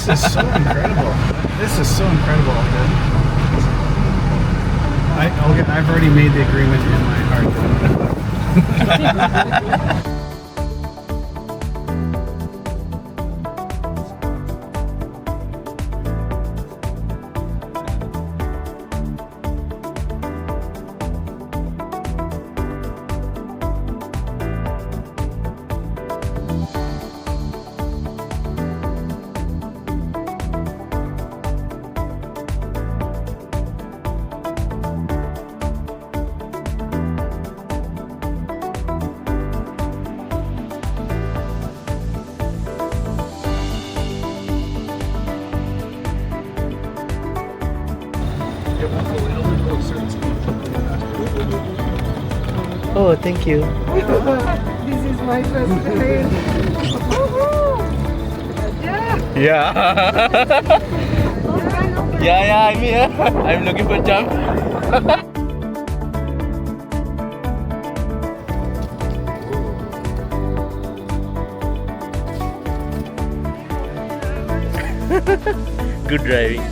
This is so incredible. This is so incredible, Olga. Olga, I've already made the agreement in my heart. Oh, thank you. This is my first time. Yeah. Yeah, I'm here. I'm looking for jump. Good driving.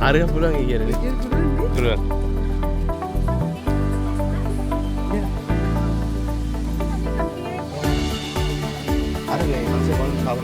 Harga pulang ya gini. Pulang. Harga yang masih belum tahu.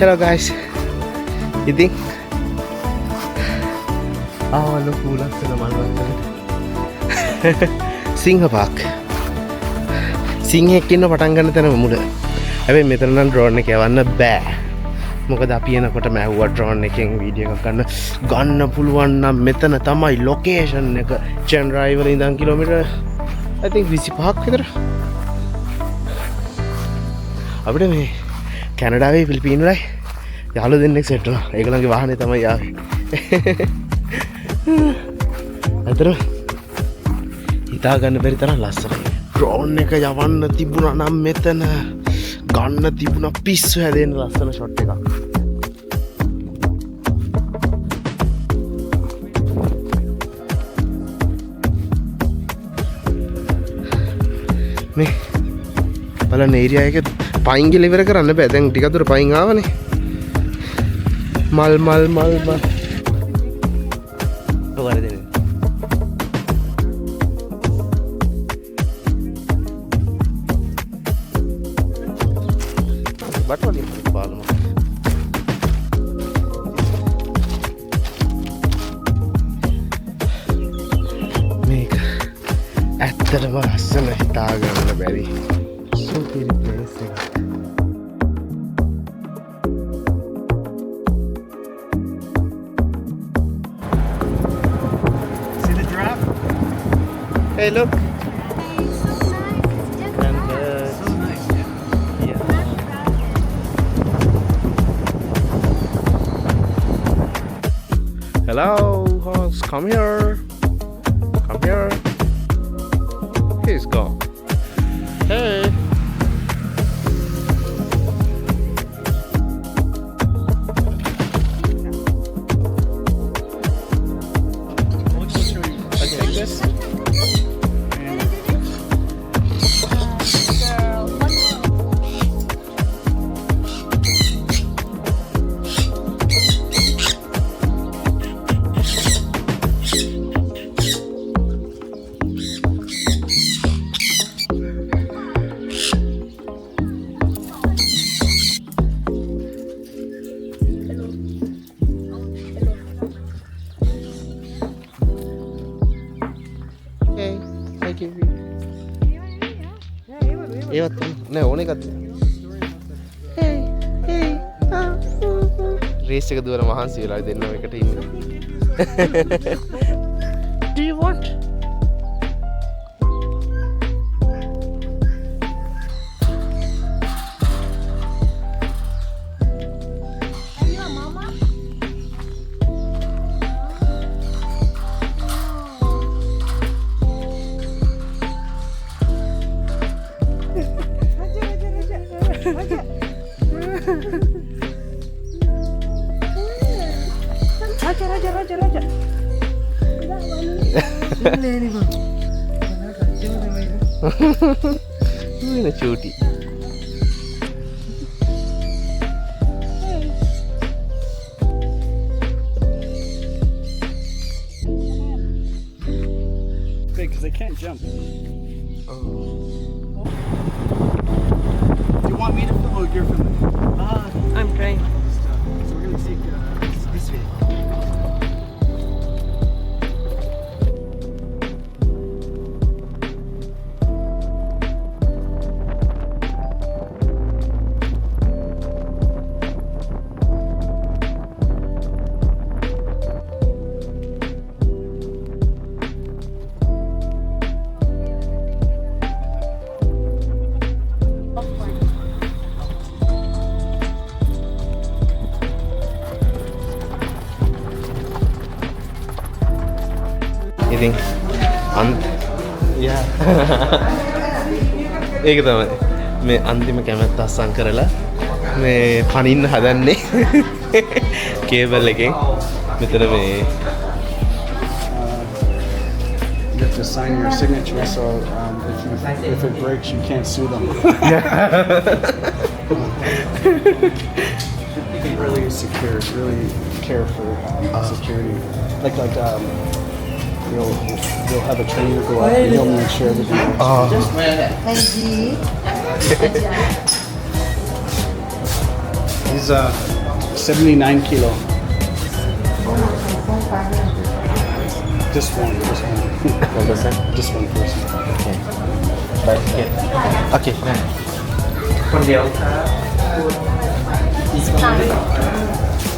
Hello guys. ඉතින් ලොකු ලස්සන මල් වත්තකට සිංහ Park සිංහෙක් ඉන්න පටන් ගන්න තැන මුල. හැබැයි මෙතන නම් ඩ්‍රෝන් එක යවන්න බෑ. මොකද අපි එනකොට මැහුවා ඩ්‍රෝන් එකෙන් වීඩියෝ එකක් ගන්න පුළුවන් නම් මෙතන තමයි ලොකේෂන් එක. චෙන්රායි වල ඉඳන් කිලෝමීටර් I think 25ක් විතර. අපිට මේ කැනඩාවේ පිලිපීන් වලයි යාළුවෝ දෙන්නෙක් සෙට් වුණා. ඒගොල්ලන්ගේ වාහනේ තමයි ආවේ. අතර හිතා ගන්න බැරි තරම් ලස්සනයි. ඩ්‍රෝන් එක යවන්න තිබුණා නම් මෙතන ගන්න තිබුණා පිස්සු හැදෙන්න ලස්සන ෂොට් එකක්. මේ බලන්න ඒරියා එක පයින් ගිහලා ඉවර කරන්න බෑ. දැන් ටිකක් දුර පයින් ආවනේ. මල් වරදෙන බට් වලින් බලමු. මේක ඇත්තටම ලස්සන හිතා ගන්න බැරි සුපිරි ප්ලේස් එකක්. Hey, look. And so nice. Yeah. Hello, horse. Come here. Come here. He's gone. Hey. Okay, like this. ඒවත් නෑ ඕන එකත් රේස් එක දුවන මහන්සි වෙලා දෙන්නම එකට ඉන්නේ. Do you want? Raja. Ini cuti. Big, because they can't jump. Do you want me to film? Oh, you're filming. I'm trying. So we're gonna take this way. ඉතින් ඒක තමයි මේ අන්තිම කැමැත්ත අස්සම් කරලා මේ පනින්න හදන්නේ කේබල් එකෙන් මෙතන මේ You have to sign your signature, so if it breaks, you can't sue them. Really secure, really care for security. Like you'll have a trainer go out and he'll make sure everything works. He's 79 kilo. Just one. what was that? Just one person. Okay. But yeah. Okay. คนเดียว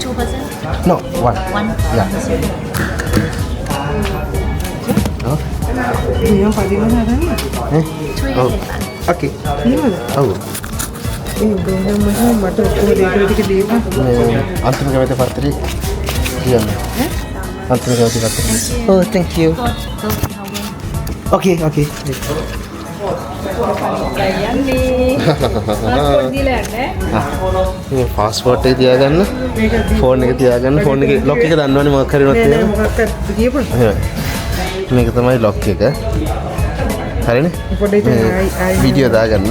2%? No, one. 1%? Yeah. Oh. Yang paling mana dah ni? Oh. Okay. Ni mana? Oh. Guna mana mata aku dia dia. අන්තිම කැමති පත්‍රය කියන්න. අන්තිම කැමති පත්‍රය. Oh, thank you. Okay. මේ passport එක තියාගන්න. Phone එක තියාගන්න. ෆෝන් එකේ ලොක් එක දන්නවනේ මොකක් හරි වුණොත් එහෙම. Mokat dia pun. මේක තමයි ලොක් එක. හරිනේ? වීඩියෝ දාගන්න.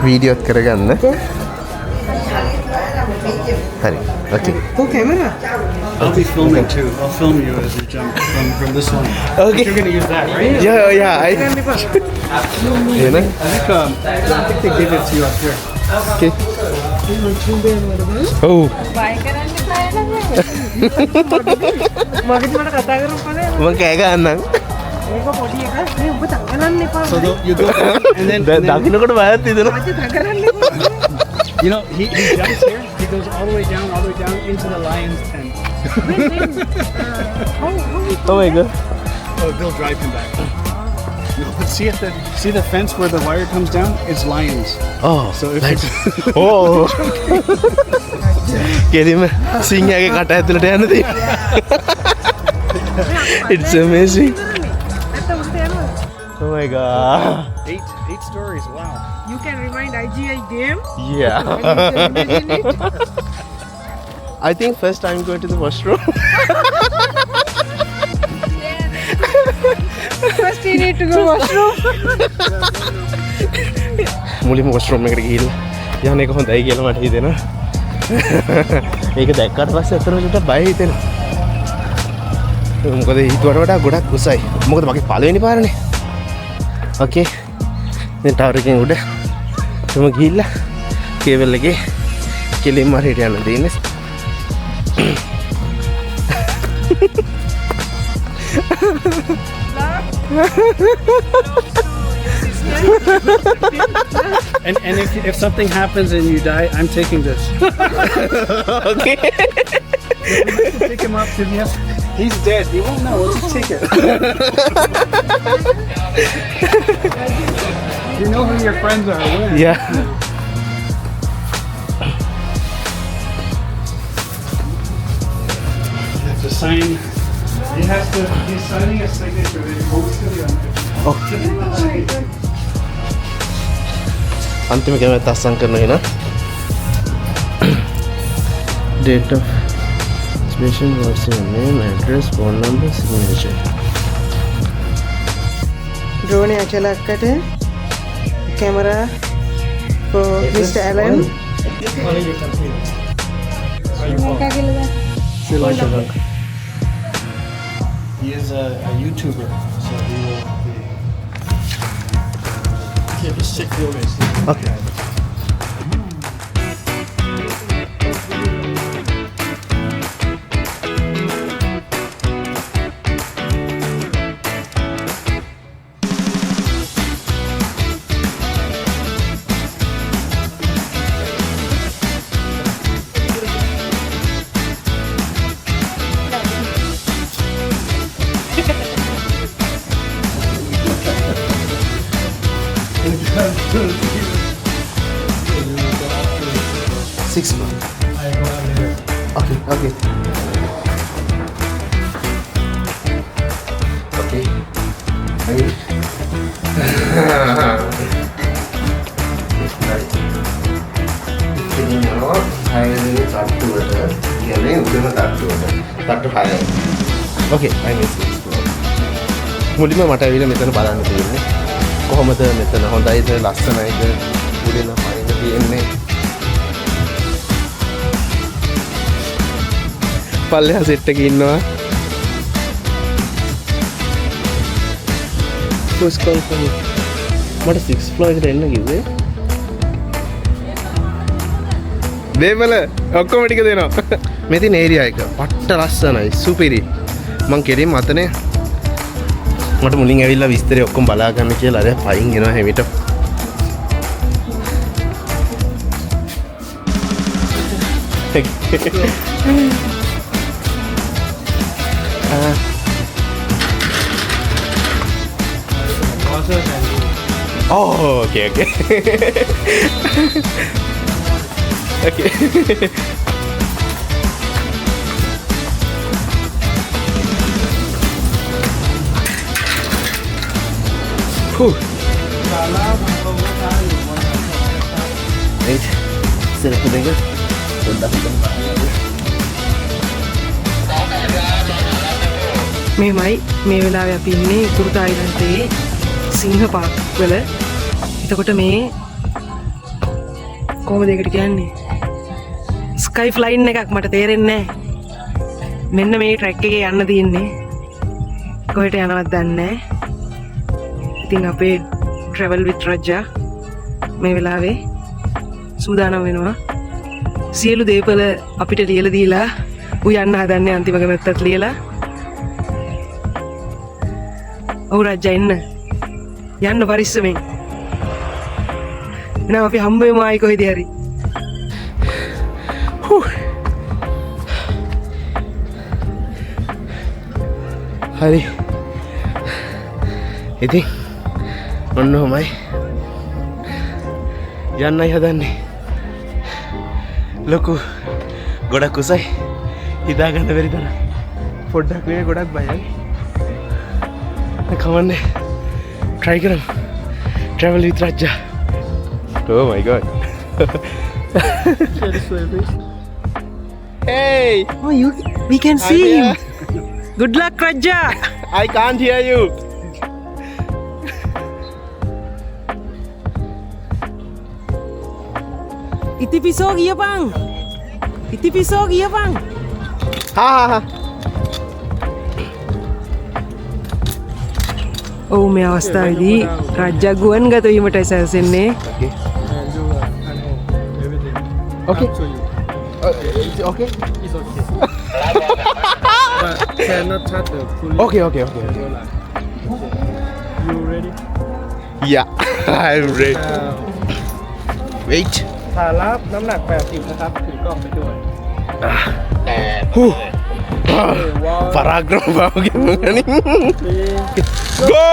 වීඩියෝත් කරගන්න. හරි. Okay. Oh, kamera. I'll be filming too. I'll film you as you jump from this one. Okay. You're gonna use that, right? Yeah. I think they give it to you up here. Okay. Oh. Mari mana kata karo pada. මම කෑ ගන්නම්. Eko podi eka. Ni ubat tanganan ni pa. So you go and then දකින්නකොට බයත් හිතෙනවා. Aja tanganan ni pa. you know he jumps here. He goes all the way down into the lion's tent. Oh my god. Oh, they'll drive him back. No, but see the fence where the wire comes down? It's lions. Oh. So if like, it's oh. කෙලිම සිංහයාගේ කට ඇතුළට යන්න තියෙනවා. It's amazing. Atau mesti anu. Oh my god. eight stories. Wow. You can remind IGI game. Yeah. Imagine it. I think first I'm going to the washroom. First you need to go washroom. මුලින්ම washroom එකට ගිහිල්ලා යන්න එක හොඳයි කියලා මට හිතෙනවා. ඒක දැක්කට පස්සේ අතරට බය හිතෙනවා. මොකද හිතුවට වඩා ගොඩක් උසයි. මොකද මගේ පළවෙනි පාරනේ. Okay. දැන් ටවර් එකෙන් උඩ මම ගිහිල්ලා කේබල් එකේ කෙලින්ම හරියට යන්න දෙන්නේ. And if something happens and you die, I'm taking this. Okay. Pick him up to the. He's dead. He won't know. We'll just take it. You know who your friends are. When? Yeah. You have to sign. He has to. He's signing a signature. It goes to the owner. Oh. අන්තිම කැමැත්ත අත්සන් කරන වෙන date of expiration, what's your name, address, phone number, signature. ඩ්‍රෝනේ අචලක්කට camera for Mr. Alan. Sri Lanka. He is a YouTuber, so he will be. Yeah, just stick your waist. Okay. Six months. Okay, okay. Okay. Okay. ඉතින්නවා හයනේ තට්ටුවට කියන්නේ උදේම තට්ටුවට. තට්ටු 6යි. Okay, I miss it. මුලින්ම මට ඇවිල්ලා මෙතන බලන්න තියෙන්නේ. කොහොමද මෙතන හොඳයිද ලස්සනයිද උඩින් පයින් තියෙන්නේ. පල්ලෙහා සෙට් එකේ ඉන්නවා. Who's calling for me? මට 6th floor එකට එන්න කිව්වේ. දේවල ඔක්කොම ටික දෙනවා. මේ තියෙන ඒරියා එක පට්ට ලස්සනයි සුපිරි. මං කෙලින්ම අතනේ මට මුලින් ඇවිල්ලා විස්තරය ඔක්කොම බලා ගන්න කියලා අර පයින් එනවා හැමිට. Oh, okay, okay. Okay. Whew. Wait. Sirap dengar. මේමයි මේ වෙලාවේ අපි ඉන්නේ උතුරු තායිලන්තයේ සිංහ පාක් වල. එතකොට මේ කොහොමද ඒකට කියන්නේ? ස්කයි ෆ්ලයින් එකක් මට තේරෙන්නේ නැහැ. මෙන්න මේ ට්‍රැක් එකේ යන්න තියෙන්නේ. කොහෙට යනවද දන්නේ නැහැ. ඉතින් අපේ travel with රජා මේ වෙලාවේ සූදානම් වෙනවා. සියලු දේපල අපිට ලියලා දීලා ඌ යන්න හදන්නේ අන්තිම කැමැත්තත් ලියලා. ඔව් රජා යන්න පරිස්සමෙන්. එහෙනම් අපි හම්බ වෙමු ආයි කොහෙද හරි. හරි. ඉතින් ඔන්න ඔහමයි යන්නයි හදන්නේ. ලොකු ගොඩක් උසයි හිතාගන්න බැරි තරම්. පොඩ්ඩක් නෙවෙයි ගොඩක් බයයි. කමන්නේ try කරමු. travel with Raja. Oh my god. Hey, Oh, we can see him. Good luck Raja. I can't hear you. ඉතිපිසෝ ගියපන්. ඉතිපිසෝ ගියපන්. Ha ha ha. ඔව් මේ අවස්ථාවේදී රජා ගුවන් ගත වීමට සැලසෙන්නේ. Okay. It's okay. It's okay. But cannot touch the pulley. Okay, okay, okay. You ready? Yeah, I'm ready. Wait. สารับน้ำหนัก80นะครับถือกล้องไปด้วย Paragraph bagaimana nih? Go!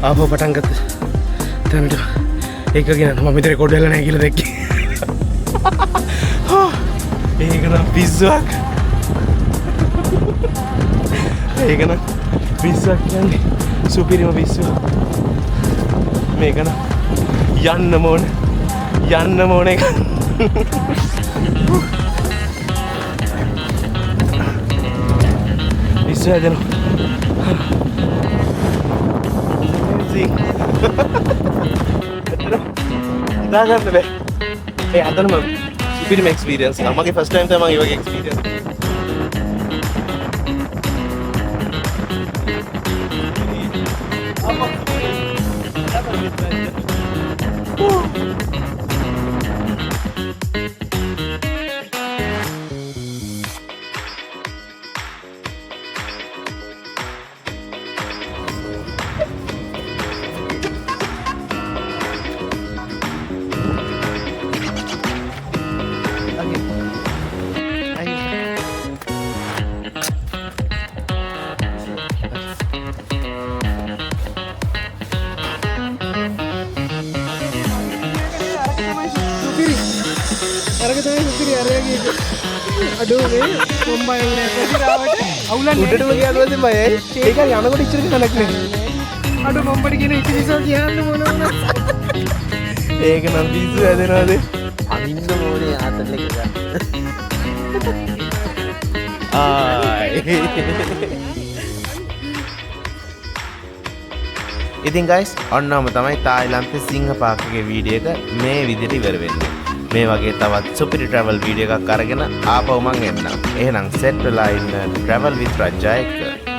ආපහු පටන් ගත්ත තැනට ඒක ගැන මම මෙතන රෙකෝඩ් වෙලා නැහැ කියලා දැක්කේ. ඒක නම් පිස්සුවක්. ඒක නම් පිස්සුවක් කියන්නේ සුපිරිම පිස්සුව. මේක නම් යන්න ඕන එක. පිස්සුව හැදෙනවා. දාගන්න බෑ. ඒ අදනම සුපිරිම එක්ස්පීරියන්ස් එක. මගේ ෆස්ට් ටයිම් තමයි මේ වගේ එක්ස්පීරියන්ස්. අඩෝ මේ කොම්බයි උනේ කොටිරාවට අවුලන්නේ උඩටම ගියාද බයයි. ඒක යනකොට ඉච්චර කනක් නෑ. අඩෝ කොම්බඩ කියන ඉතිරිසෝ කියන්න මොන වුණා ඒක නම් පිස්සු හැදෙනවද? අනින්න ඕනේ ආතල් එක ගන්න. ඉතින් ගයිස් ඔන්නම තමයි තායිලන්තේ සිංහ පාක් එකේ වීඩියෝ එක මේ විදිහට ඉවර වෙන්නේ. මේ වගේ තවත් සුපිරි ට්‍රැවල් වීඩියෝ එකක් අරගෙන ආපහු මං එන්නම්. එහෙනම් සෙට් වෙලා ඉන්න ට්‍රැවල් විත් රජ්ජා එක්ක.